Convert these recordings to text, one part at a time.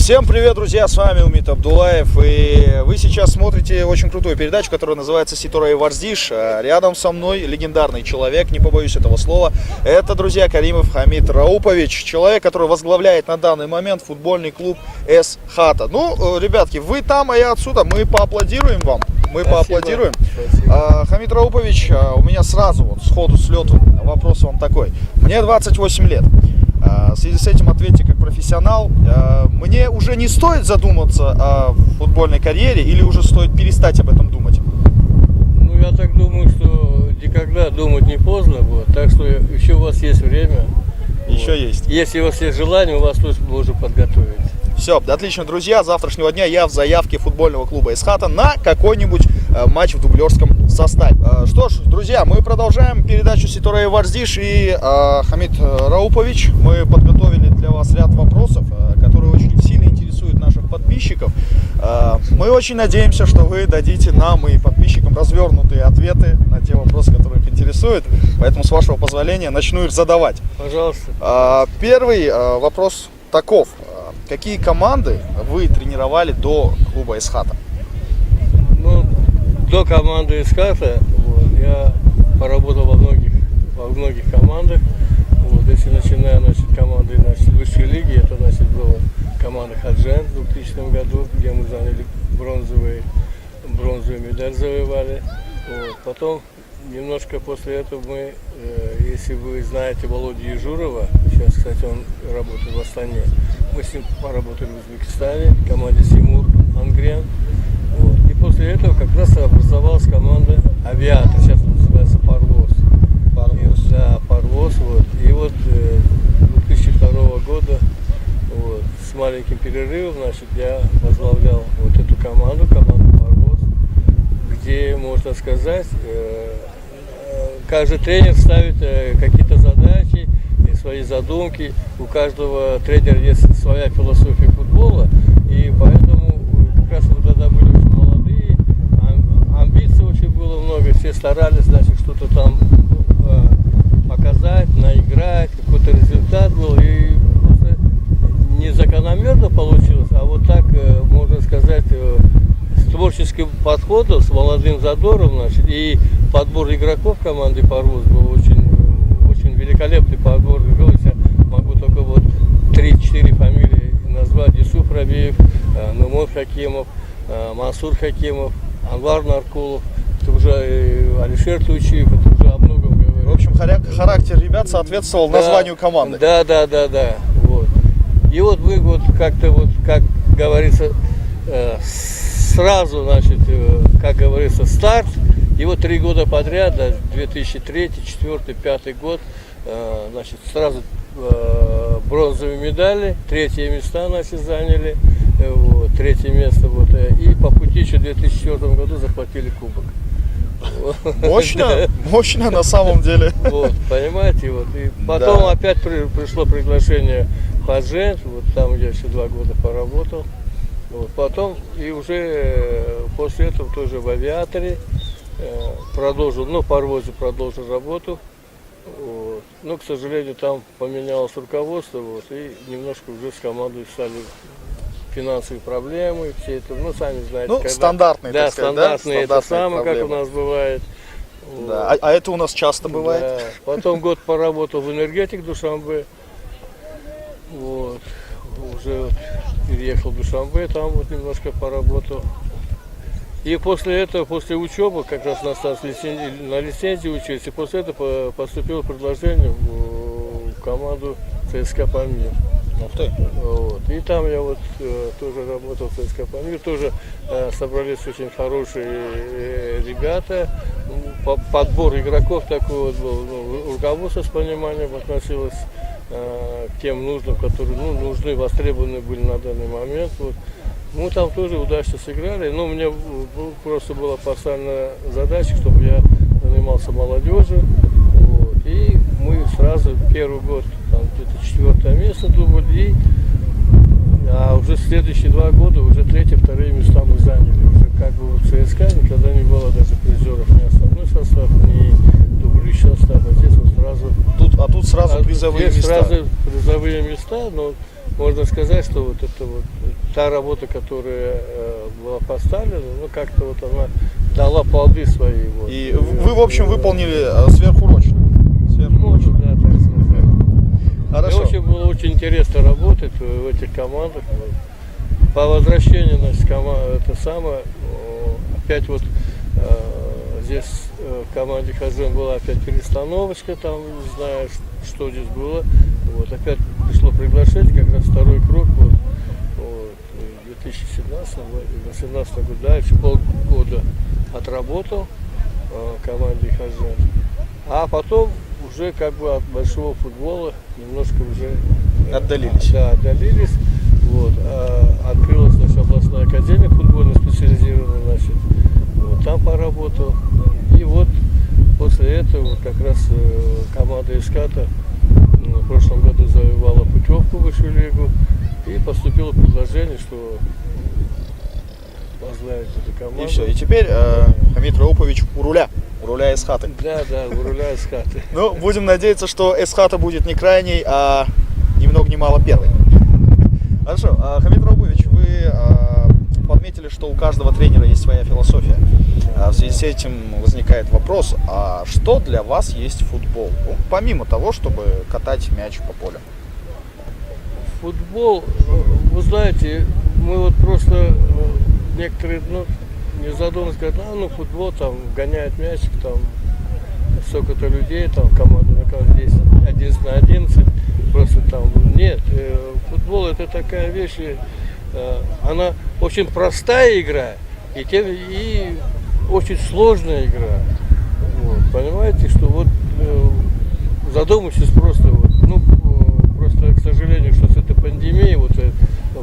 Всем привет, друзья, с вами Умит Абдулаев, и вы сейчас смотрите очень крутую передачу, которая называется «Ситура и Вардиш». Рядом со мной легендарный человек, не побоюсь этого слова, это, друзья, Каримов Хамид Раупович, человек, который возглавляет на данный момент футбольный клуб СХАТА. Ну, ребятки, вы там, а я отсюда, мы поаплодируем вам. Поаплодируем. Хамид Раупович, у меня сразу, вот, сходу, с лету вопрос вам такой. Мне 28 лет. В связи с этим ответьте как профессионал. Мне уже не стоит задуматься о футбольной карьере или уже стоит перестать об этом думать? Ну, я так думаю, что никогда думать не поздно будет. Так что еще у вас есть время. Еще вот. Есть. Если у вас есть желание, у вас тоже можно подготовить. Все, отлично, друзья. С завтрашнего дня я в заявке футбольного клуба СХАТА на какой-нибудь матч в дублерском составе. Что ж, друзья, мы продолжаем передачу «Ситура и Вардиш». И Хамид Раупович, мы подготовили для вас ряд вопросов, которые очень сильно интересуют наших подписчиков. Мы очень надеемся, что вы дадите нам и подписчикам развернутые ответы на те вопросы, которые их интересуют. Поэтому, с вашего позволения, начну их задавать. Пожалуйста. Первый вопрос таков. Какие команды вы тренировали до клуба СХАТА? Ну, до команды СХАТА я поработал во многих командах. Если начиная команды высшей лиги, это была команда Хаджен в 2000 году, где мы заняли бронзовую медаль завоевали. Потом немножко после этого мы, если вы знаете Володю Ежурова, сейчас, кстати, он работает в Астане, мы с ним поработали в Узбекистане, в команде Симур Ангрен. И после этого как раз образовалась команда Авиатор, сейчас называется Парвоз. Да, Парвоз. И вот 2002 года с маленьким перерывом, я возглавлял эту команду Парвоз, где, можно сказать, каждый тренер ставит какие-то задачи, свои задумки. У каждого тренера есть своя философия футбола, и поэтому как раз мы тогда были очень молодые, амбиций очень было много, все старались, что-то там показать, наиграть, какой-то результат был, и просто не закономерно получилось, а вот так, можно сказать, с творческим подходом, с молодым задором, и подбор игроков команды Парвоз был очень великолепный подбор. Я могу только 3-4 фамилии назвать: Юсуф Рабиев, Нумов Хакимов, Мансур Хакимов, Анвар Наркулов, это уже Алишер Тучиев, это уже о многом говорит. В общем, характер ребят соответствовал названию команды. Да. И мы как-то, как говорится, сразу, как говорится, старт. И 3 года подряд, 2003, 2004, 2005 год, сразу бронзовые медали, 3 места заняли, 3 место, и по пути еще в 2004 году захватили кубок. Мощно на самом деле. Понимаете, и потом опять пришло приглашение в Хаджен, там я еще 2 года поработал, потом и уже после этого тоже в Авиаторе продолжил, в Парвозе продолжил работу, но, к сожалению, там поменялось руководство, и немножко уже с командой стали финансовые проблемы, все это, сами знаете. Стандартные, так сказать, стандартные, это самое, как у нас бывает. Да. А это у нас часто бывает. Да. Потом год поработал в энергетик Душанбе, уже переехал в Душанбе, там немножко поработал. И после этого, после учебы, как раз на лицензии учился, после этого поступило предложение в команду ЦСКА Памир. И там я тоже работал в ЦСКА Памир, тоже собрались очень хорошие ребята, подбор игроков такой был, руководство с пониманием относилось к тем нужным, которые нужны, востребованы были на данный момент. Мы там тоже удачно сыграли, но у меня просто была поставлена задача, чтобы я занимался молодежью. И мы сразу первый год где-то 4 место думали, а уже следующие 2 года уже 3-2 места мы заняли. Уже в ЦСКА никогда не было даже призеров ни основной состав, ни дублирующий состав, а здесь сразу. Тут сразу призовые места. Сразу призовые места, но можно сказать, что это та работа, которая была поставлена, ну как-то вот она дала плоды свои. Вот. И вы, в общем, выполнили сверхурочно. Можно, да, так сказать. Хорошо. Мне очень было очень интересно работать в этих командах. Вот. По возвращению, значит, это самое, опять вот здесь в команде Хазен была опять перестановочка, там, не знаю, что здесь было. Вот, опять пришло приглашение, как раз второй круг, вот, в 2017-2018 году, да, еще полгода отработал в команде Хазен. А потом уже как бы от большого футбола немножко уже Отдалились. Да, отдалились. Вот, открылась наша областная академия футбольная специализированная, значит, вот, там поработал. И вот после этого вот как раз команда Иската в прошлом году завоевала путевку в высшую лигу, и поступило предложение, что возглавить эту команду. И все. И теперь Хамид Раупович у руля Эсхаты. Да, у руля Эсхаты. Ну, будем надеяться, что Эсхата будет не крайней, а ни много ни мало первой. Хорошо. Хамид Раупович, вы подметили, что у каждого тренера есть своя философия. В связи с этим возникает вопрос, а что для вас есть футбол? Ну, помимо того, чтобы катать мяч по полю. Футбол, вы знаете, мы вот просто некоторые, ну, не задумываясь, говорят, футбол, там, гоняет мячик, там, сколько-то людей, там, команда на каждом 11 на 11, просто там, нет, футбол это такая вещь, она очень простая игра, и очень сложная игра, вот, понимаете, что вот, задумайтесь просто, вот, просто, к сожалению, что с этой пандемией, вот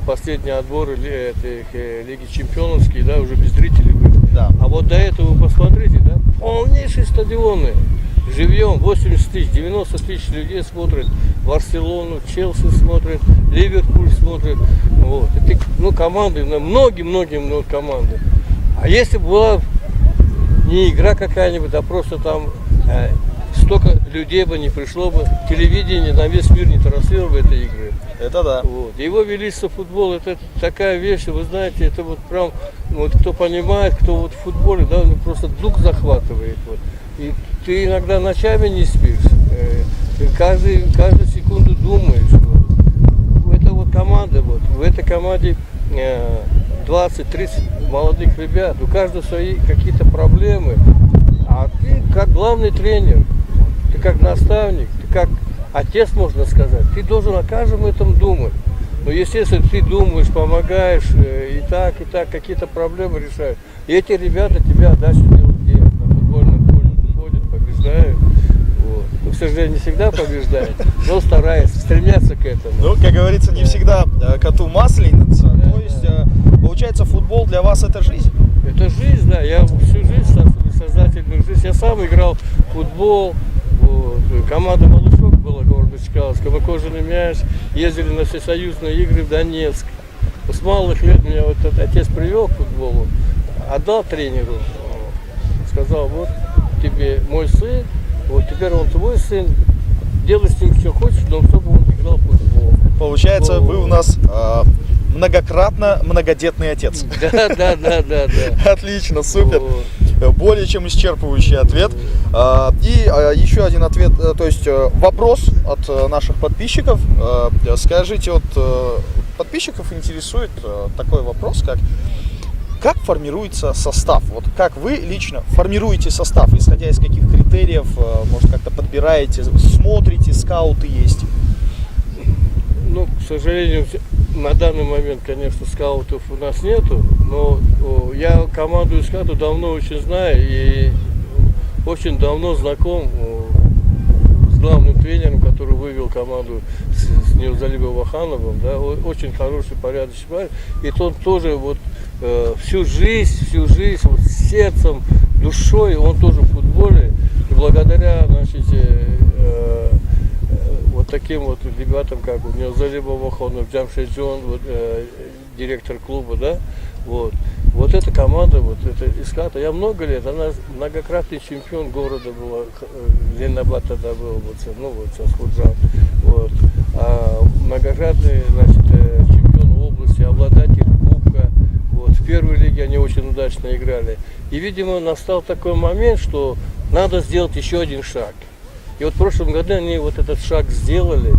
последние отборы Лиги Чемпионовские, да, уже без зрителей были. Да. А вот до этого вы посмотрите, да, полнейшие стадионы, живьем, 80 тысяч, 90 тысяч людей смотрят, Барселону, Челси смотрят, Ливерпуль смотрят, вот. Это, команды, многие команды. А если бы была не игра какая-нибудь, а просто там столько людей бы не пришло бы, телевидение на весь мир не транслировало бы этой игры. Это да. Вот. Его величество футбол, это такая вещь, вы знаете, это вот прям, вот кто понимает, кто вот в футболе, да, он просто дух захватывает. Вот. И ты иногда ночами не спишь, ты каждую секунду думаешь. Вот. Это вот команда, вот, в этой команде 20-30 молодых ребят, у каждого свои какие-то проблемы, а ты как главный тренер, ты как наставник, ты как отец, можно сказать, ты должен о каждом этом думать. Но естественно, ты думаешь, помогаешь, и так, какие-то проблемы решаешь. И эти ребята тебя дальше делают дело. На футбольном поле ходят, побеждают. Вот. Ну, к сожалению, не всегда побеждают, но стараются, стремятся к этому. Ну, как говорится, не всегда коту масленица. То есть, получается, футбол для вас это жизнь? Это жизнь, да. Я всю жизнь, сознательную жизнь. Я сам играл в футбол. Вот. Команда «Малышок» была, города Чкаловска. Мы кожаный мяч, ездили на всесоюзные игры в Донецк. С малых лет меня вот этот отец привел к футболу, отдал тренеру. Сказал, вот тебе мой сын, вот теперь он твой сын, делай с ним что хочешь, но чтобы он играл в футбол. Получается, вы у нас многократно многодетный отец. Да. Отлично, супер. Вот. Более чем исчерпывающий ответ. И еще один ответ, то есть вопрос от наших подписчиков. Скажите, вот подписчиков интересует такой вопрос, как формируется состав? Вот как вы лично формируете состав, исходя из каких критериев, может, как-то подбираете, смотрите, скауты есть? Ну, к сожалению, на данный момент, конечно, скаутов у нас нету, но я команду Искату давно очень знаю и очень давно знаком с главным тренером, который вывел команду с Невзалибом Вахановым, да, очень хороший, порядочный парень. И он тоже вот всю жизнь вот, сердцем, душой, он тоже в футболе. И благодаря, значит, вот таким вот ребятам, как у Невзалиба Ваханов, Джамшеджон, вот, директор клуба, да, вот эта команда, вот эта Иската, я много лет, она многократный чемпион города была, Ленинабад тогда был, вот сейчас Худжан, вот, а многократный, значит, чемпион области. области, обладатели кубка. Вот, в первой лиге они очень удачно играли. И, видимо, настал такой момент, что надо сделать еще один шаг. И вот в прошлом году они вот этот шаг сделали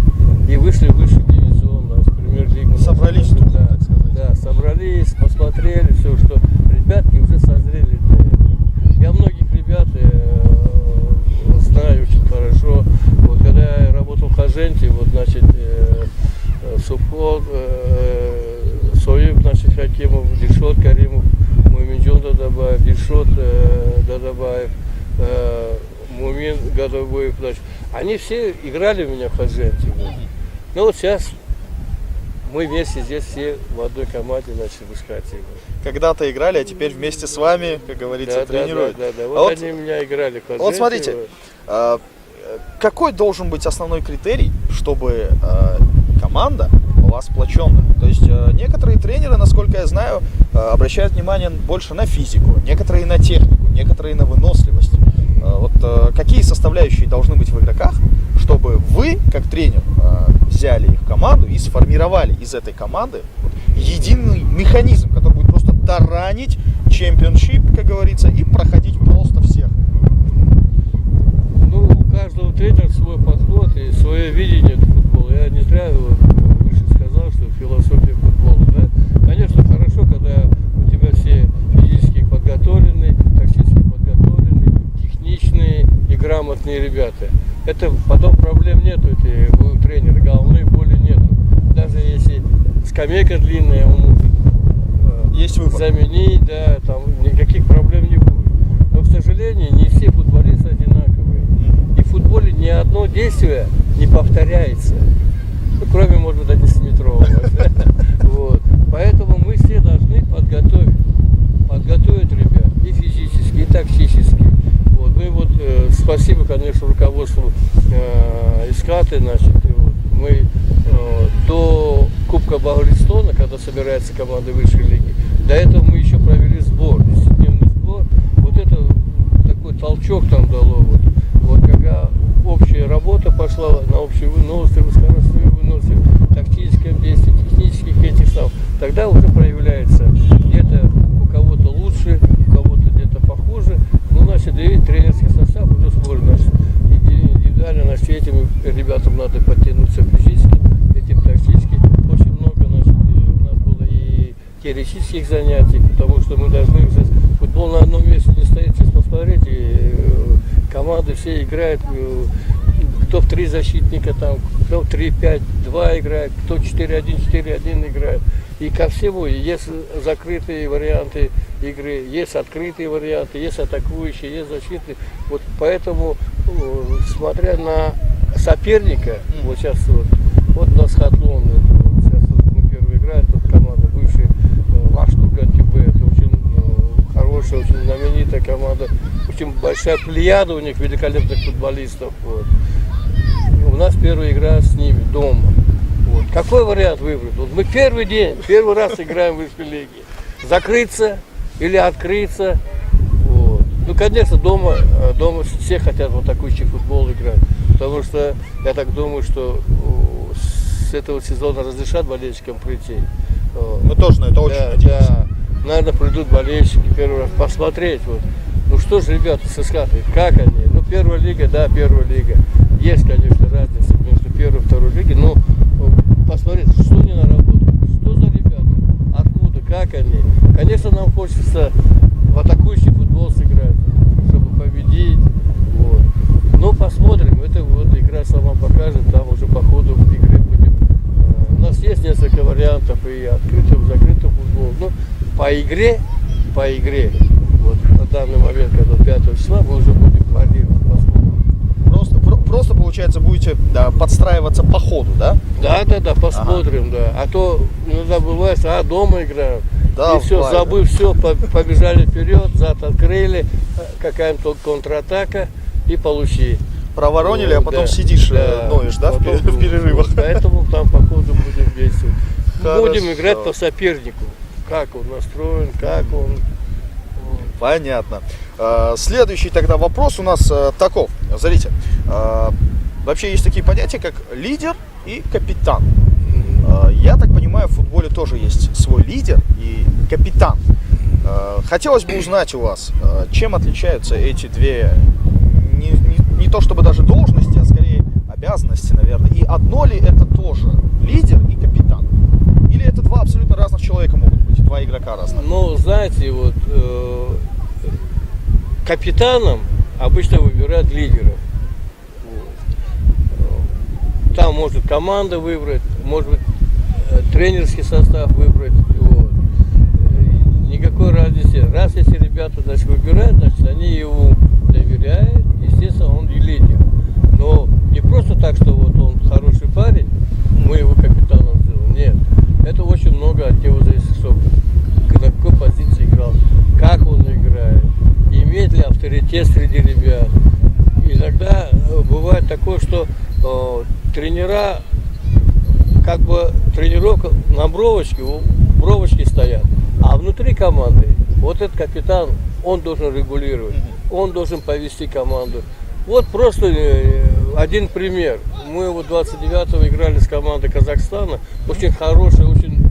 и вышли выше дивизиона, в премьер-лигу. Собрались тут, да, так сказать. Да, собрались, посмотрели, все, что ребятки уже созрели для этого. Я многих ребят знаю очень хорошо. Вот когда я работал в Хаженте, вот, значит, Сухот, Союб, значит, Хакимов, Дильшот Каримов, Муминджон Дадабаев, Дильшот Дадабаев, Мумин Гадабоев, значит, они все играли у меня в Хаженте. Вот. Ну вот сейчас мы вместе здесь все в одной команде, значит, в Ишкате. Когда-то играли, а теперь вместе с вами, как говорится, тренируют. Да. Вот А вот, они у меня играли в Хаженте. вот смотрите, какой должен быть основной критерий, чтобы команда была сплоченная? То есть некоторые тренеры, насколько я знаю, обращают внимание больше на физику, некоторые на технику, некоторые на выносливость. Вот какие составляющие должны быть в игроках, чтобы вы, как тренер, взяли их в команду и сформировали из этой команды единый механизм, который будет просто таранить чемпионшип, как говорится, и проходить просто всех? Ну, у каждого тренера свой подход и свое видение футбола. Я не зря выше сказал, что философия футбола. Да? Конечно, хорошо, когда у тебя все физически подготовленные, тактически подготовленные, техничные и грамотные ребята. Это потом проблем нету, у тренера головной боли нету. Даже если скамейка длинная, он может Есть выбор. заменить, да, там никаких проблем не будет. Но, к сожалению, не все футболисты одинаковые. И в футболе ни одно действие не повторяется. Ну, кроме, может быть, 11-метрового. Вот. Поэтому мы все должны подготовить ребят и физически, и тактически. Вот. Мы вот, спасибо, конечно, руководству Ишкаты, значит, вот, мы до Кубка Баглистона, когда собирается команда высшей лиги, до этого мы еще провели сбор, 10-дневный сбор. Вот это такой толчок там дало. Вот когда общая работа пошла на общую выносливость, скоростную выносливость, тактическое действие, технических этих самых, тогда уже проявляется где-то у кого-то лучше, у кого-то где-то похуже. Ну, значит, и тренерский состав уже сбор, значит, индивидуально, значит, этим ребятам надо подтянуться физически, этим тактически. Очень много, значит, у нас было и теоретических занятий, потому что мы должны уже футбол на одном месте не стоит. Сейчас посмотрите, команды все играют, кто в 3 защитника, там, кто в 3-5-2 играет, кто 4-1, 4-1 играет. И ко всему есть закрытые варианты игры, есть открытые варианты, есть атакующие, есть защитные. Вот поэтому, смотря на соперника, вот сейчас вот у нас Хатлон, сейчас мы первый играем, тут команда бывшая Ваштурган ТБ, это очень хорошая, очень знаменитая команда, очень большая плеяда у них великолепных футболистов. Вот. У нас первая игра с ними дома. Вот. Какой вариант выбрать? Вот мы первый раз играем в высшей лиге. Закрыться или открыться. Вот. Ну, конечно, дома все хотят вот атакующий футбол играть. Потому что я так думаю, что с этого сезона разрешат болельщикам прийти. Мы тоже на это очень надеемся. Да. Наверное, придут болельщики первый раз посмотреть. Вот. Ну что же, ребята, с Ишкатой, как они? Ну, первая лига, да, первая лига. Есть, конечно, разница между первой и второй лигой, но посмотреть, что они наработали, что за ребята, откуда, как они. Конечно, нам хочется в атакующий футбол сыграть, чтобы победить. Вот. Но посмотрим, это вот игра сама покажет, там уже по ходу игры будем. У нас есть несколько вариантов и открытого, закрытого футбола. Но по игре, вот на данный момент, когда 5 числа, мы уже будем планировать, посмотрим. Просто, получается, будете подстраиваться по ходу, да? Да, посмотрим, да. А то иногда бывает, дома играют. Да, и все, забыв все, побежали вперед, зад открыли, какая-то контратака и получи. Проворонили, а потом сидишь, ноешь, да, в перерывах. Поэтому там по ходу будем действовать. Хорошо. Будем играть по сопернику. Как он настроен, как он. Понятно. Следующий тогда вопрос у нас таков. Смотрите, вообще есть такие понятия, как лидер и капитан. Я так понимаю, в футболе тоже есть свой лидер и капитан. Хотелось бы узнать у вас, чем отличаются эти две, не то чтобы даже должности, а скорее обязанности, наверное. И одно ли это тоже лидер и капитан? Или это два абсолютно разных человека могут быть, два игрока разных? Ну, знаете, вот капитаном обычно выбирают лидеров. Вот. Там может команда выбрать, может быть тренерский состав выбрать. Вот. Никакой разницы. Раз если ребята, значит, выбирают, значит, они его доверяют, естественно, он и лидер. Но не просто так, что вот он хороший парень, мы его капитаном сделаем. Нет. Это очень много от него зависит, что на какой позиции играл, как он играет, имеет ли авторитет среди ребят. Иногда бывает такое, что тренера, как бы тренировка на бровочке стоят, а внутри команды вот этот капитан, он должен регулировать, он должен повести команду. Вот просто один пример. Мы вот 29-го играли с командой Казахстана, очень хорошая, очень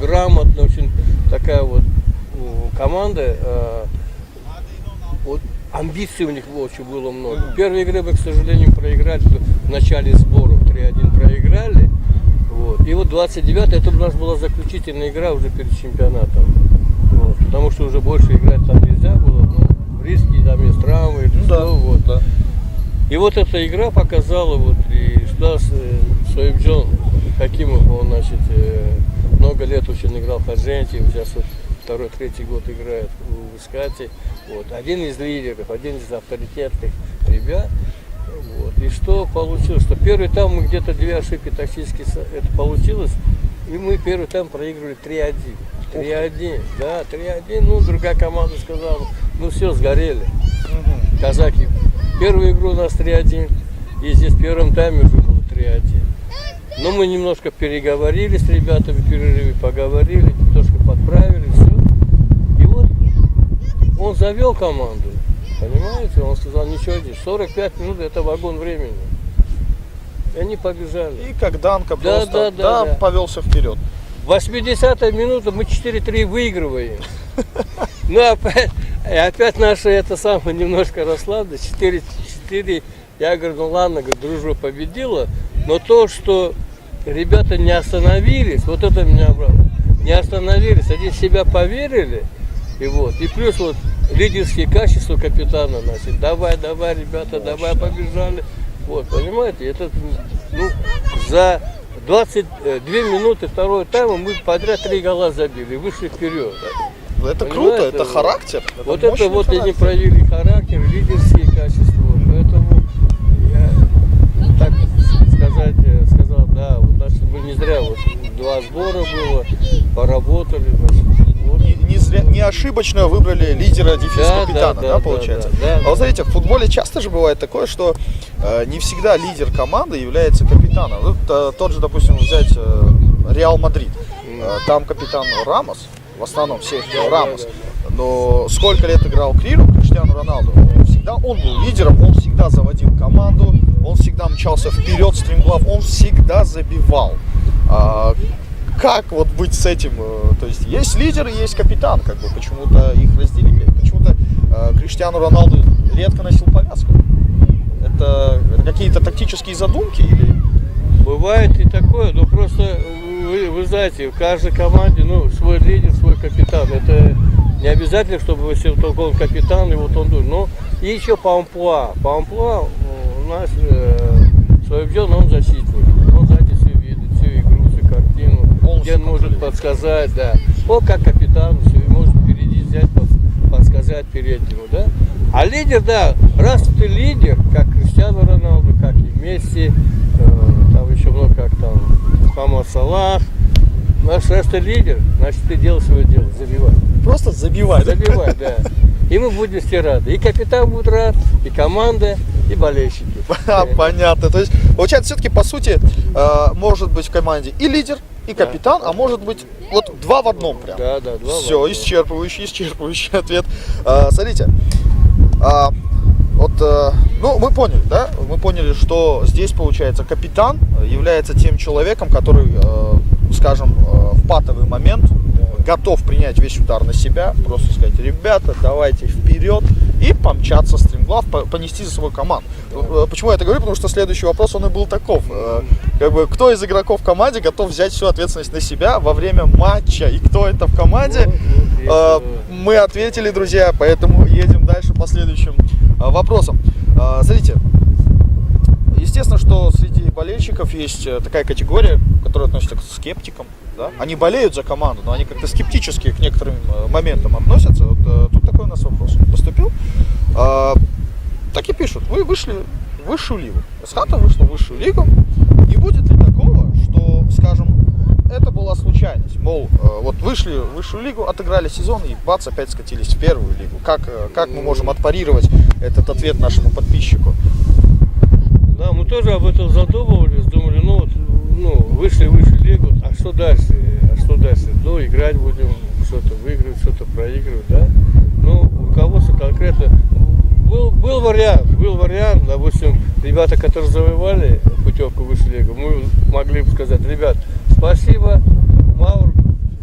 грамотная, очень такая вот команда. Вот амбиций у них очень было много. Первые игры мы, к сожалению, проиграли в начале сборов, 3-1 проиграли. Вот. И вот 29-й, это у нас была заключительная игра уже перед чемпионатом. Вот. Потому что уже больше играть там нельзя было. Ну, риски, там есть травмы, вот. Да. И вот эта игра показала, вот, и что Соебджон Хакимов, он, значит, много лет очень играл в Хадженте, сейчас вот второй, третий год играет в Искате. Вот. Один из лидеров, один из авторитетных ребят. Вот. И что получилось? Что первый тайм мы где-то две ошибки тактически это получилось, и мы первый тайм проигрывали 3-1. 3-1, да, 3-1, ну другая команда сказала, ну все, сгорели. Казаки. Первую игру у нас 3-1, и здесь в первом тайме уже было 3-1. Но мы немножко переговорили с ребятами в перерыве, поговорили, немножко подправили, все. И вот он завел команду, понимаете, он сказал, ничего здесь, 45 минут это вагон времени. И они побежали. И как Данка просто повелся вперед. 80-я минута мы 4-3 выигрываем. Ну опять наша это самое немножко расслабилась. 4-4. Я говорю, ну ладно, дружба победила. Но то, что ребята не остановились, вот это меня обрадовало. Не остановились, они в себя поверили. И вот. И плюс вот лидерские качества капитана, значит, давай, ребята, давай, побежали. Вот, понимаете, это, ну, за 22 минуты второго тайма мы подряд 3 гола забили, вышли вперед. Это круто, это характер. Вот это вот они проявили характер, лидерские качества. Поэтому я так сказал, да, вот значит, мы не зря, вот 2 сбора было, поработали. Значит, вот. Не ошибочно выбрали лидера капитана, да, получается? Да. А вот смотрите, в футболе часто же бывает такое, что не всегда лидер команды является капитаном. Вот, тот же, допустим, взять Реал Мадрид. Там капитан Рамос, в основном всех Рамос. Но сколько лет играл Криштиану Роналду, всегда он был лидером, он всегда заводил команду, он всегда мчался вперед, стремглав, он всегда забивал. Как вот быть с этим? То есть лидер и есть капитан, как бы почему-то их разделили. Почему-то Криштиану Роналду редко носил повязку. Это какие-то тактические задумки или? Бывает и такое, но просто вы знаете, в каждой команде, ну, свой лидер, свой капитан. Это не обязательно, чтобы если только он капитан, и вот он должен. Но и еще по амплуа. По амплуа у нас Соебджон, он защитник. Он, знаете, все видит, всю игру, всю картину. Где он может подсказать, да. Он как капитан, все, может впереди взять, подсказать переднему, да. А лидер, да, раз ты лидер, как Криштиану Роналду, как и Месси, там еще много, как там Мухаммад Салах. Раз ты лидер, значит ты делаешь свое дело, забивай. Просто забивай. Забивай, да. И мы будем все рады. И капитан будет рад, и команда, и болельщики. Понятно. То есть, получается, все-таки, по сути, может быть в команде и лидер, и капитан, а может быть вот 2 в одном прям. Да, 2 Все, в одном. исчерпывающий ответ. Смотрите, вот, ну, мы поняли, да? Мы поняли, что здесь, получается, капитан является тем человеком, который, скажем, в патовый момент готов принять весь удар на себя, просто сказать: ребята, давайте вперед, и помчаться стремглав, понести за собой команду. Почему я это говорю? Потому что следующий вопрос, он и был таков. Как бы, кто из игроков в команде готов взять всю ответственность на себя во время матча? И кто это в команде? Мы ответили, друзья, поэтому едем дальше по следующим вопросам. Смотрите, естественно, что среди болельщиков есть такая категория, которая относится к скептикам. Да? Они болеют за команду, но они как-то скептически к некоторым моментам относятся. Вот, тут такой у нас вопрос поступил. Так и пишут: вы вышли в высшую лигу. СХАТА вышла в высшую лигу. Не будет ли такого, что, скажем, это была случайность? Мол, вот вышли в высшую лигу, отыграли сезон и бац, опять скатились в первую лигу. Как мы можем отпарировать этот ответ нашему подписчику? Да, мы тоже об этом задумывались, думали, вышли в высшую лигу, а что дальше? Ну, играть будем, что-то выигрывать, что-то проигрывать, да? Ну, руководство конкретно. Был вариант, допустим, ребята, которые завоевали путевку в высшую лигу, мы могли бы сказать: ребят, спасибо, Маур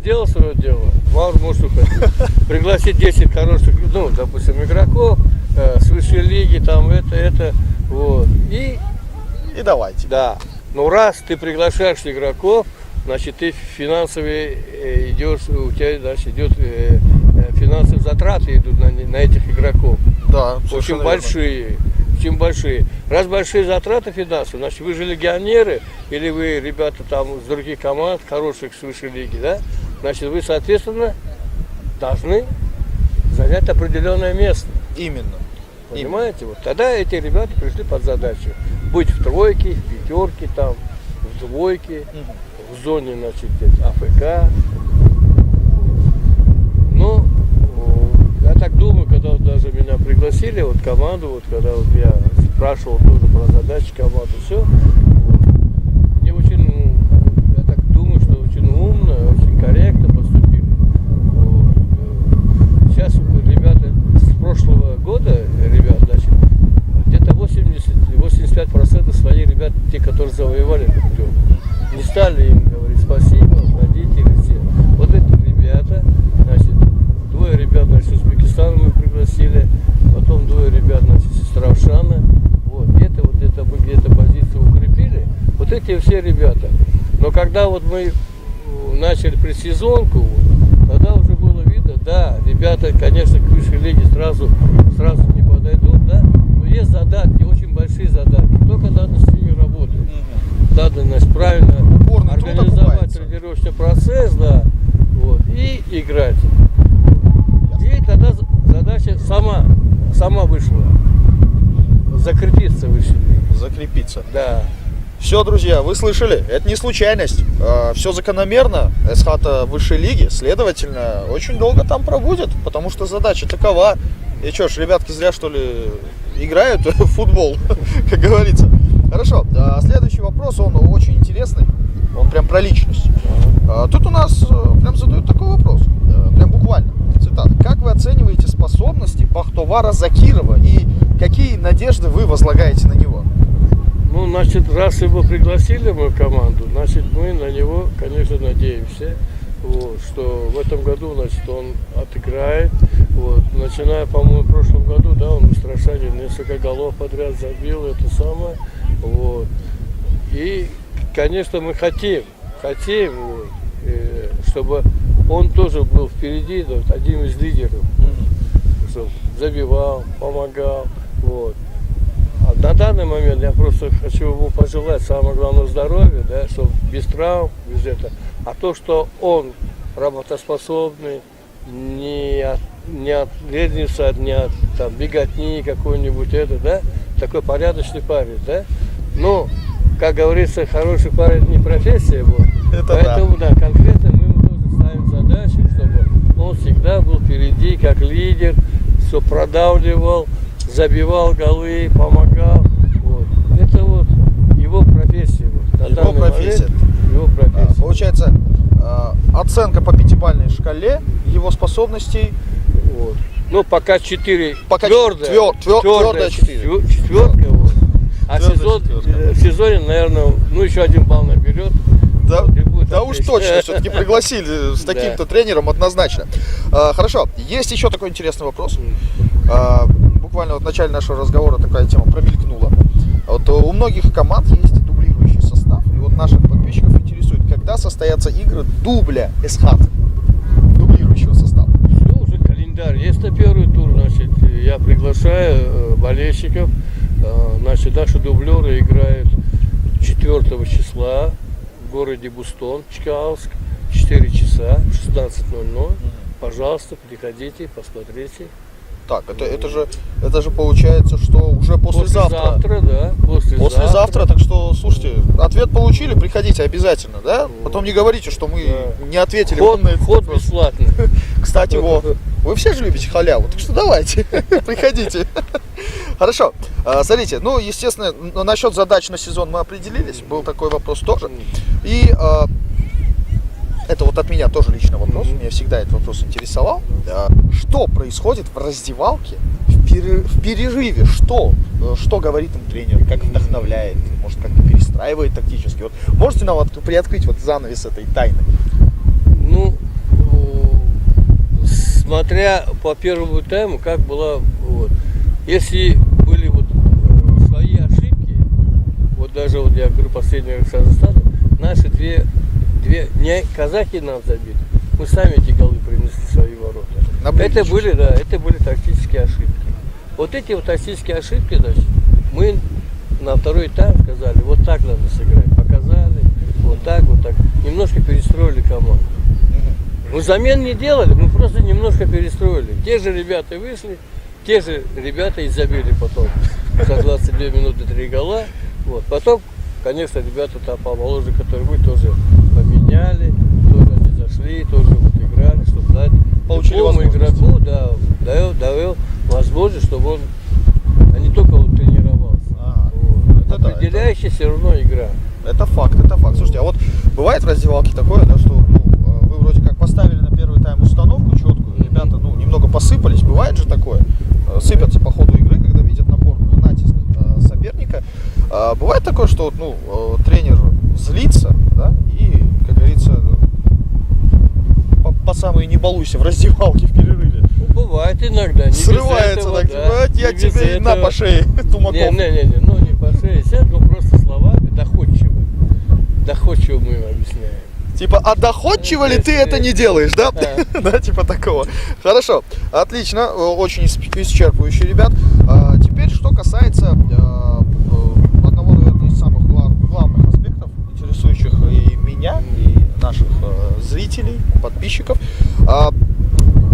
сделал свое дело, Маур может уходить. Пригласить 10 хороших, допустим, игроков с высшей лиги, там это, вот. И давайте. Да. Но раз ты приглашаешь игроков, значит, ты финансовые идешь, у тебя, значит, идет финансовые затраты идут на этих игроков. Да, очень большие. Раз большие затраты финансовые, значит, вы же легионеры, или вы ребята там с других команд, хороших с высшей лиги, да? Значит, вы, соответственно, должны занять определенное место. Именно. Понимаете? Вот тогда эти ребята пришли под задачу быть в тройке, в пятерке, там, в двойке, в зоне, значит, АФК. Но я так думаю, когда вот даже меня пригласили вот в команду, вот когда вот я спрашивал тоже про задачи команды, все, вот, мне очень, я так думаю, что очень умно, очень корректно поступили. Вот. Сейчас ребята с прошлого года, значит, где-то 85% своих ребят, те, которые завоевали путевку, не стали им говорить спасибо, родители все. Вот эти ребята, значит, двое ребят, значит, из Узбекистана мы пригласили, потом двое ребят, значит, из Равшана. Вот, где-то мы где-то позицию укрепили. Вот эти все ребята. Но когда вот мы начали предсезонку, вот, тогда уже было видно, да, ребята, конечно, к высшей лиге сразу не подойдут, да, но есть задатки, очень большие задатки. Только надо с ними работать. Надо, значит, правильно организовать тренировочный процесс, да, вот, и играть. И тогда задача сама вышла. Закрепиться вышли. Закрепиться. Да. Все, друзья, вы слышали, это не случайность, все закономерно, СХАТА высшей лиги, следовательно, очень долго там пробудет, потому что задача такова. И что ж, ребятки зря, что ли, играют в футбол, как говорится. Хорошо, следующий вопрос, он очень интересный, он прям про личность. Тут у нас прям задают такой вопрос, прям буквально, цитата. Как вы оцениваете способности Бахтовара Закирова и какие надежды вы возлагаете на него? Ну, значит, раз его пригласили в мою команду, значит, мы на него, конечно, надеемся, вот, что в этом году, значит, он отыграет. Вот, начиная, по-моему, в прошлом году, да, он в Страшане несколько голов подряд забил, это самое. Вот. И, конечно, мы хотим, вот, чтобы он тоже был впереди, вот, один из лидеров, чтобы забивал, помогал. Вот. А на данный момент я просто хочу ему пожелать самое главное здоровья, да, чтобы без травм, без этого. А то, что он работоспособный, не отвержется, не от там, беготни какой-нибудь, да, такой порядочный парень, да. Но, как говорится, хороший парень не профессия, вот. Поэтому, да, конкретно мы ему тоже ставим задачу, чтобы он всегда был впереди, как лидер, все продавливал, забивал голы, помогал. Вот. Это вот его профессия. Вот. Его профессия. Его профессия. Получается, оценка по пятибалльной шкале его способностей. Вот. Ну, пока 4. Пока твердая 4. четверка. Вот. А Твердая четверка. в сезоне, наверное, ну еще 1 балл наберет. Да, И будет да уж отлично. точно, все-таки пригласили с таким-то тренером однозначно. Хорошо, есть еще такой интересный вопрос. Буквально вот в начале нашего разговора такая тема промелькнула. Вот у многих команд есть дублирующий состав, и вот наших подписчиков интересует, когда состоятся игры дубля СХАТ, дублирующего состава. Все, уже календарь. Если первый тур, значит, я приглашаю болельщиков. Значит, наши дублеры играют 4 числа в городе Бустон, Чкаловск, 4 часа, 16:00. Пожалуйста, приходите, посмотрите. Так, это же получается, что уже послезавтра. Послезавтра, да. Послезавтра, так что, слушайте, ответ получили, приходите обязательно, да? Потом не говорите, что мы не ответили вам на этот Вход вопрос. бесплатный. Кстати, вы все же любите халяву, так что давайте, приходите. Хорошо, смотрите, ну, естественно, насчет задач на сезон мы определились, был такой вопрос тоже. И это вот от меня тоже личный вопрос, меня всегда этот вопрос интересовал. Что происходит в раздевалке в перерыве? Что говорит им тренер, как вдохновляет, может, как-то перестраивает тактически? Вот можете нам приоткрыть вот занавес этой тайны? Ну, смотря по первому тайму, как была, вот, если были вот свои ошибки, вот даже вот я говорю последний раз Казахстана, наши две не казахи нам забили, мы сами эти голы принесли в свои ворота. Это были тактические ошибки. Вот эти вот тактические ошибки, значит, мы на второй тайм сказали, вот так надо сыграть, показали, вот так, немножко перестроили команду. Мы замен не делали, мы просто немножко перестроили. Те же ребята вышли, те же ребята и забили потом за 22 минуты 3 гола. Вот. Потом, конечно, ребята там помоложе, которые были, тоже поменяли, тоже они зашли, тоже вот играли, чтобы дать любому игроку, дал возможность, чтобы он, а не только он тренировался. Вот. Определяющая все равно игра. Это факт. Слушайте, а вот бывает в раздевалке такое, да, что вы вроде как поставили на первый тайм установку четкую, ребята, немного посыпались, бывает же такое, сыпятся по ходу игры, когда видят напор, натиск соперника. Бывает такое, что тренер злится, да, и, как говорится, по самой не балуйся в раздевалке в перерыве. Бывает иногда. Не срывается этого, так, да, я тебе на по шее тумаков. Не по шее сядь, просто словами доходчиво. Доходчиво мы им объясняем. Типа, а доходчиво ли ты это не делаешь, да? Да, типа такого. Хорошо, отлично, очень исчерпывающе, ребят. Теперь, что касается одного, наверное, из самых главных аспектов, интересующих и меня, и наших зрителей, подписчиков.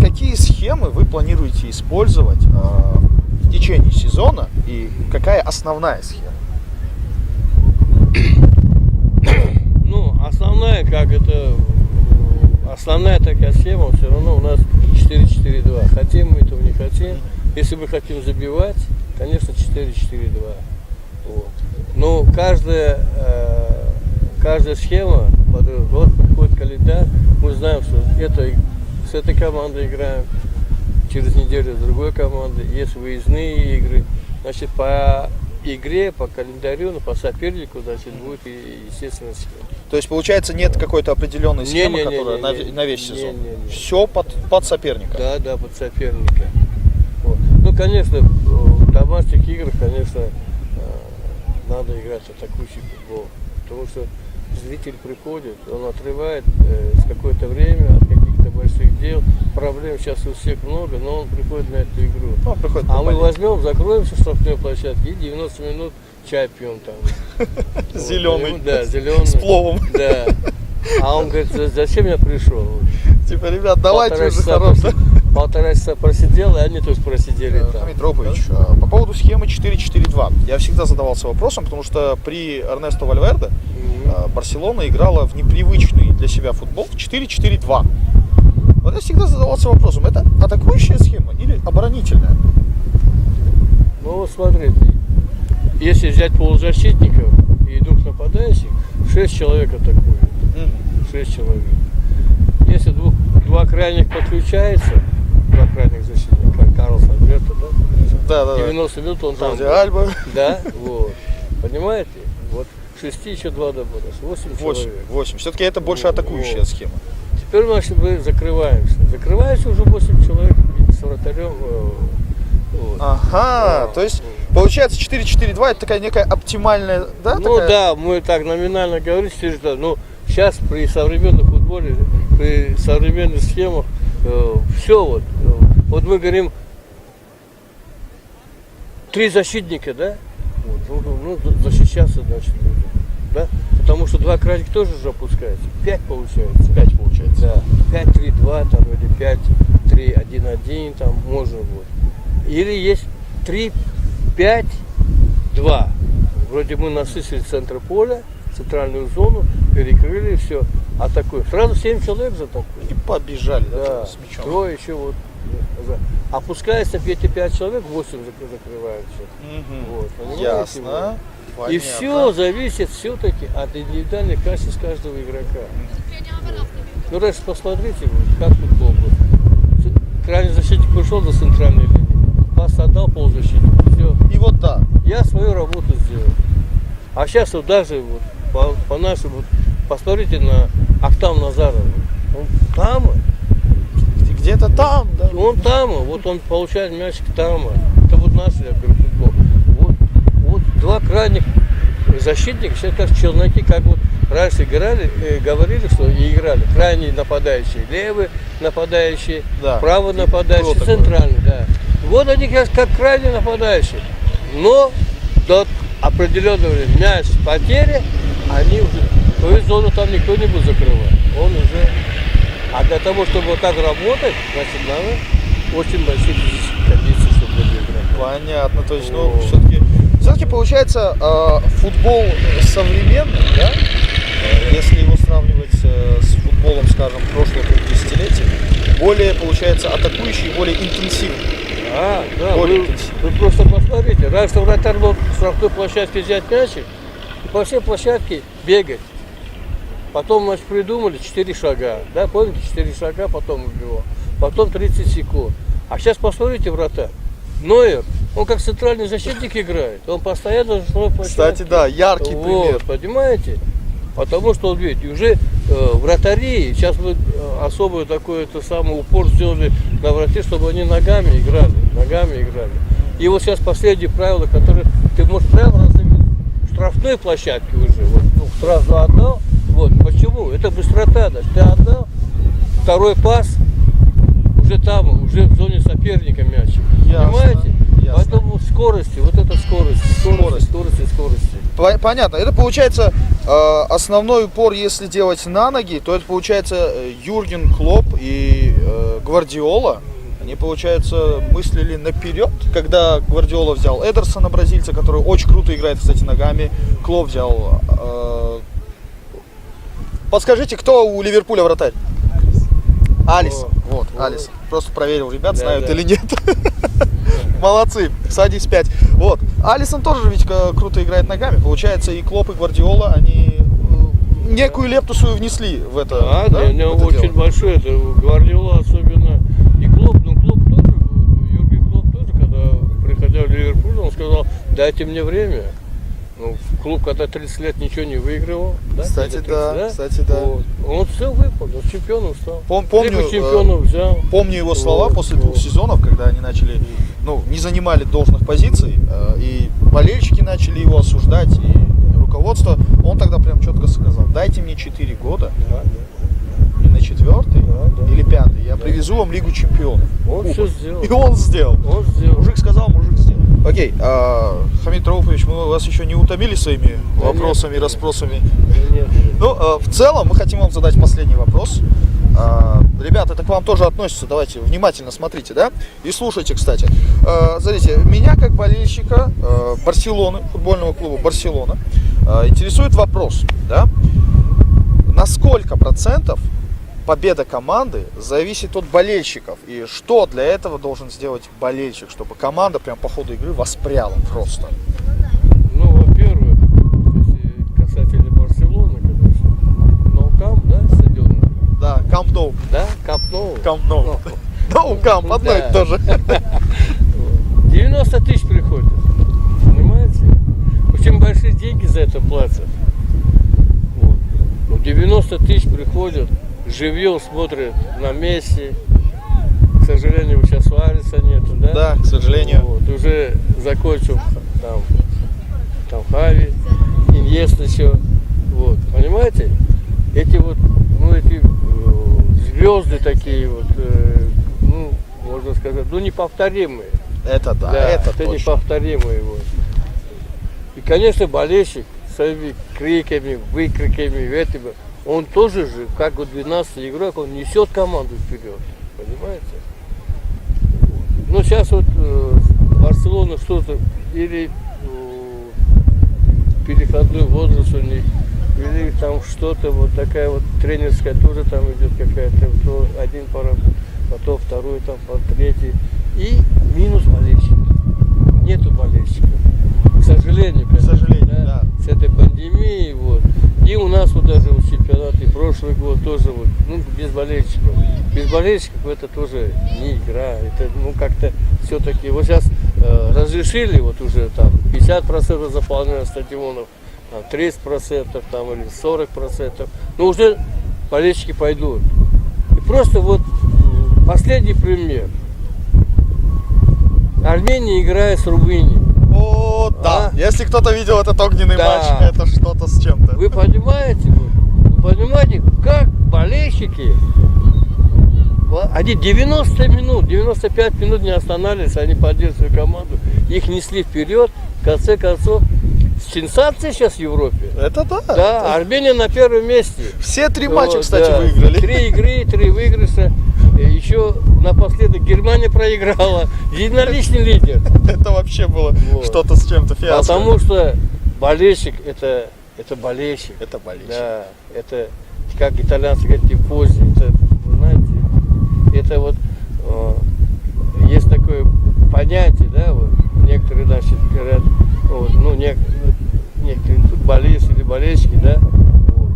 Какие схемы вы планируете использовать в течение сезона и какая основная схема? Основная такая схема, все равно у нас 4-4-2. Хотим мы этого, не хотим. Если мы хотим забивать, конечно, 4-4-2. Вот. Но каждая схема, вот приходит календарь, мы знаем, что с этой командой играем, через неделю с другой командой, есть выездные игры. Значит, по игре, по календарю, по сопернику, значит, будет естественно схема. То есть, получается, нет какой-то определенной схемы, которая на весь сезон? Все под соперника? Да, под соперника. Вот. Ну, конечно, в домашних играх, конечно, надо играть атакующий футбол. Потому что зритель приходит, он отрывает с какое-то время от каких-то больших дел. Проблем сейчас у всех много, но он приходит на эту игру. Мы возьмем, закроемся в штрафной площадке и 90 минут чай пьем там. Зеленый. Да, зеленый. С пловом. Да. А он говорит, зачем я пришел? Типа, ребят, давайте уже хорошо. 1,5 часа просидел, и они тоже просидели там. Хамид Ропович, по поводу схемы 4-4-2. Я всегда задавался вопросом, потому что при Эрнесто Вальверде Барселона играла в непривычный для себя футбол в 4-4-2. Вот я всегда задавался вопросом, это атакующая схема или оборонительная? Ну вот смотрите, если взять полузащитников и 2 нападающих, 6 человек атакуют. 6 человек. Если 2 крайних подключается, 2 крайних защитника, как Карлос Альберто, да? 90 минут он там. Альба. Да, вот. Понимаете? Вот 6 еще 2 добавилось, 8 человек. 8. Все-таки это больше атакующая Вот. схема. Теперь мы закрываемся. Закрываемся уже 8 человек с вратарем. Вот. Ага, то есть получается 4-4-2 это такая некая оптимальная, да? Ну такая? да, мы так номинально говорим, что ну, сейчас при современном футболе, при современных схемах, все вот. Вот мы говорим, 3 защитника, да? Вот, ну, защищаться, значит, будем, да? Потому что 2 крайних тоже уже опускается. 5 получается. 5 получается. Да. 5-3-2 там, или 5-3-1-1 там можно будет. Или есть 3-5-2. Вроде мы насыщили центр поля, центральную зону, перекрыли и все. Атакуем. Сразу 7 человек затакуем. И побежали, Да, с мячом. трое еще вот. Опускается 5 человек, 8 закрываются. Мгм. Вот, понимаете? Ясно. И Понятно. все зависит все-таки от индивидуальных качеств каждого игрока. Ну, раньше посмотрите, вот, как футбол был. Крайний защитник вышел за центральной линии, пас отдал полузащитнику, все. И вот так. Я свою работу сделал. А сейчас вот даже вот, по нашему, вот, посмотрите на Ахтам Назарова. Он там, Где-то там, да. он там, вот он получает мячик там. Это вот наш, я говорю, футбол. Вот 2 крайних защитника, сейчас как челноки, как вот раньше играли, говорили, что и играли. Крайние нападающие, левые нападающие, Да. правый нападающий, Кто такой? центральный, да. Вот они как крайние нападающие. Но до определенного времени мяч потери, они уже, то есть зону там никто не будет закрывать. Он уже. А для того, чтобы вот так работать, значит, надо очень большие физические кондиции, чтобы играть. Понятно, то есть, ну, Вот. все-таки получается футбол современный, да? Если его сравнивать с футболом, скажем, прошлых десятилетий, более, получается, атакующий, более интенсивный. Да, Более вы интенсивный. просто посмотрите, раньше вратарь мог с штрафной площадки взять мячик и по всей площадке бегать. Потом, значит, придумали 4 шага, да, помните, 4 шага, потом убивал, потом 30 секунд. А сейчас посмотрите, вратарь, Нойер, он как центральный защитник играет, он постоянно на штрафной площадке. Кстати, да, яркий пример. Вот, понимаете? Потому что, вот видите, уже вратари, сейчас мы особый такой это самый упор сделали на вратарей, чтобы они ногами играли. И вот сейчас последние правила, которые ты можешь прямо в штрафной площадке уже, вот, ну, сразу отдал. Вот, почему? Это быстрота, да. Ты отдал, второй пас, уже там, уже в зоне соперника мяч. Понимаете? Ясно. Поэтому скорости, вот это скорость. Понятно. Это получается основной упор, если делать на ноги, то это получается Юрген Клопп и Гвардиола. Они, получается, мыслили наперед, когда Гвардиола взял Эдерсона, бразильца, который очень круто играет, кстати, ногами. Клопп взял... Подскажите, кто у Ливерпуля вратарь? Алисон. Вот, Алисон. Просто проверил, ребят, Да, знают да. или нет. Молодцы, садись 5. Вот. Алисон тоже ведь круто играет ногами. Получается, и Клопп, и Гвардиола, они некую лепту свою внесли в это. Да, у него в это очень дело. большой, это Гвардиола особенно. И Клопп, Клопп тоже, Юрген Клопп тоже, когда приходил в Ливерпуль, он сказал, дайте мне время. Ну, клуб, когда 30 лет ничего не выигрывал. Да? Кстати, 30, да, кстати, да. Вот. Он все выполнил, чемпионом стал. Помню, Трипл чемпионов взял. Помню его слова Вот, после 2 сезонов, когда они начали, ну, не занимали должных позиций, и болельщики начали его осуждать, и руководство. Он тогда прям четко сказал: дайте мне 4 года, Да, и на 4-й да. или 5-й я привезу вам Лигу чемпионов. Он все сделал. И он сделал. Он сделал. Мужик сказал, мужик сделал. Окей, Хамид Рауфович, мы вас еще не утомили своими вопросами, нет. расспросами. Нет. Ну, в целом, мы хотим вам задать последний вопрос. Ребята, это к вам тоже относится, давайте внимательно смотрите, да, и слушайте, кстати. Смотрите, меня как болельщика Барселоны, футбольного клуба Барселона, интересует вопрос, да, на сколько процентов победа команды зависит от болельщиков, и что для этого должен сделать болельщик, чтобы команда прям по ходу игры воспряла просто? Ну, во-первых, если касательно Барселоны, конечно, No Camp, да, стадион? Да, Камп Ноу. Да, Camp Nou. Камп Ноу. Ноу Камп, одно и Да. то же. 90 тысяч приходит, понимаете? Очень большие деньги за это платят. Вот. Ну, 90 тысяч приходят, живьем смотрят на месте. К сожалению, сейчас Суареса нету, да? Да, к сожалению. Вот, уже закончил там Хави, Иньеста еще. Вот, понимаете? Эти вот, ну, эти звезды такие вот, ну, можно сказать, ну, неповторимые. Это да, Да, это это точно. неповторимые. Вот. И, конечно, болельщик своими криками, выкриками, этими, он тоже же, как вот 12-й игрок, он несет команду вперед. Понимаете? Ну, сейчас вот Барселона что-то, или переходной возраст у них, или там что-то, вот такая вот тренерская тоже там идет какая-то, то один пора, потом второй, там, третий. И минус болельщиков. Нету болельщиков. К сожалению, конечно, да. с этой пандемией, вот. И у нас вот даже вот чемпионат, и прошлый год тоже вот, ну, без болельщиков. Без болельщиков это тоже не игра. Это, ну, как-то все-таки, вот сейчас разрешили вот уже там 50% заполнения стадионов, там, 30% там, или 40%. Но уже болельщики пойдут. И просто вот последний пример. Армения играет с Румынией. О, да. Если кто-то видел этот огненный Да. матч, это что-то с чем-то. Вы понимаете, как болельщики, они 90 минут, 95 минут не останавливались, они поддерживали команду, их несли вперед, в конце концов, сенсация сейчас в Европе. Это да. Да, Армения на первом месте. Все 3 матча, Вот, кстати, да. выиграли. 3 игры, 3 выигрыша. Еще напоследок Германия проиграла. Единоличный лидер. Это вообще было Вот. что-то с чем-то фиаско. Потому что болельщик это болельщик. Это болельщик. Да, это как итальянцы говорят, тифози. Это, вы знаете, это вот есть такое понятие, да, вот некоторые, значит, говорят, вот, ну, некоторые футболисты или болельщики, да, вот,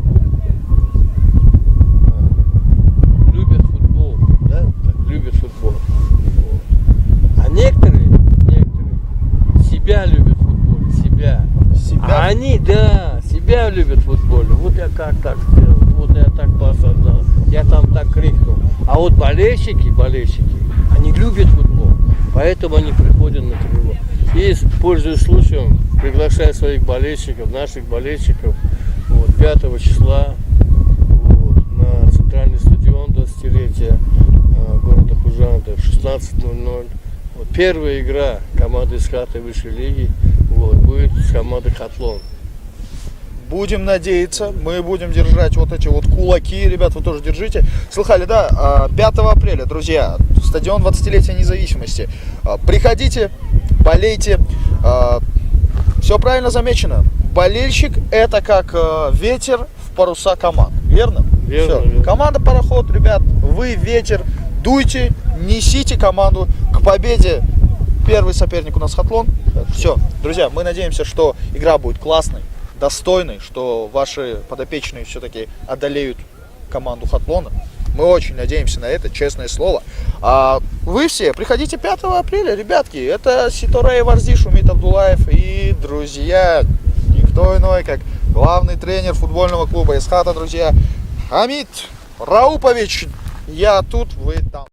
любят футбол, да, любят футбол. Вот. А некоторые себя любят в футболе, себя. А они, да, себя любят в футболе. Вот я как так сделал, вот я так пас отдал, я там так крикнул. А вот болельщики, они любят футбол, поэтому они приходят на крыло. И, пользуясь случаем, приглашаю своих болельщиков, наших болельщиков, вот, 5 числа вот, на центральный стадион 20-летия города Хужанта в 16:00. Вот, первая игра команды из Хаты высшей лиги вот, будет с командой Хатлон. Будем надеяться, мы будем держать вот эти вот кулаки, ребят, вы тоже держите. Слыхали, да, 5 апреля, друзья, стадион 20-летия независимости. Приходите, болейте, все правильно замечено. Болельщик это как ветер в паруса команд, верно? Верно, Всё. верно. Команда пароход, ребят, вы ветер, дуйте, несите команду к победе. Первый соперник у нас Хатлон. Все, друзья, мы надеемся, что игра будет классной, достойной, что ваши подопечные все-таки одолеют команду Хатлона. Мы очень надеемся на это, честное слово. А вы все приходите 5 апреля, ребятки. Это Ситорей Варзиш, Умит Абдулаев и, друзья, никто иной, как главный тренер футбольного клуба Исхата, друзья, Хамид Раупович. Я тут, вы там.